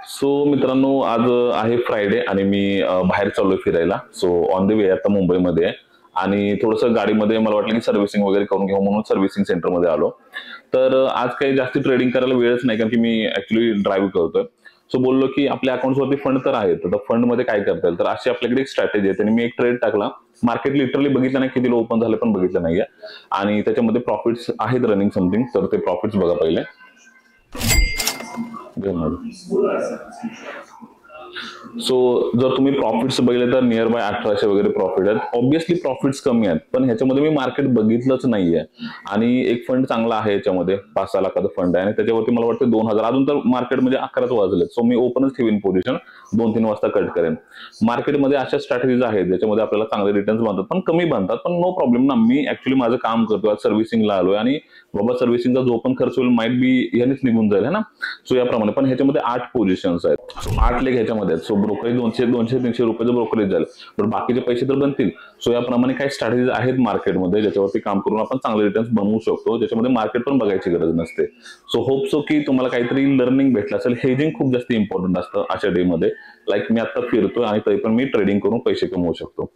So मित्रांनो, आज आहे फ्रायडे आणि मी बाहेर चाललोय फिरायला. सो ऑन द वे आता मुंबईमध्ये आहे आणि थोडंसं गाडीमध्ये मला वाटलं की सर्व्हिसिंग वगैरे करून घेऊ म्हणून सर्व्हिसिंग सेंटरमध्ये आलो. तर आज काही जास्त ट्रेडिंग करायला वेळच नाही, कारण की मी ऍक्च्युली ड्राईव्ह करतोय. सो बोललो की आपल्या अकाउंट्सवरती फंड तर आहेत, तर फंड मध्ये काय करता येईल. तर अशी आपल्याकडे एक स्ट्रॅटेजी आहे. त्यांनी मी एक ट्रेड टाकला. मार्केट लिटरली बघितलं नाही, किती ओपन झाले पण बघितलं नाहीये आणि त्याच्यामध्ये प्रॉफिट्स आहेत रनिंग समथिंग. तर ते प्रॉफिट्स बघा पहिले. सो जर तुम्ही प्रॉफिट्स बघितले तर नियर बाय 1800 वगैरे प्रॉफिट आहेत. ऑब्व्हियसली प्रॉफिट्स कमी आहेत, पण ह्याच्यामध्ये मी मार्केट बघितलंच नाहीये. आणि एक फंड चांगला आहे याच्यामध्ये, 5-6 लाखाचा फंड आहे आणि त्याच्यावरती मला वाटतं 2000. अजून तर मार्केट म्हणजे 11च वाजलेत. सो मी ओपनच ठेवीन पोझिशन, 2-3 वाजता कट करेन. मार्केटमध्ये अशा स्ट्रॅटेजीज आहेत ज्याच्यामध्ये आपल्याला चांगले रिटर्न्स बनतात, पण कमी बनतात. पण नो प्रॉब्लेम ना, मी ऍक्च्युली माझं काम करतोय, सर्व्हिसिंगला आलोय आणि बाबा सर्व्हिसिंगचा जो पण खर्च होईल माइट बी यानेच निघून जाईल है ना. सो याप्रमाणे. पण ह्याच्यामध्ये 8 पोझिशन्स आहेत, 8 लेग ह्याच्यामध्ये आहेत. सो ब्रोकरेज 200-300 रुपयाचं ब्रोकरेज जाईल, पण बाकीचे पैसे तर बनतील. सो याप्रमाणे काही स्ट्रॅटेजीज आहेत मार्केटमध्ये ज्याच्यावरती काम करून आपण चांगले रिटर्न्स बनवू शकतो, ज्याच्यामध्ये मार्केट पण बघायची गरज नसते. सो होप सो की तुम्हाला काहीतरी लर्निंग भेटलं असेल. हेजिंग खूप जास्त इम्पॉर्टंट असतं अशा डे मध्ये. लाईक मी आता फिरतोय आणि तरी पण मी ट्रेडिंग करून पैसे कमवू शकतो.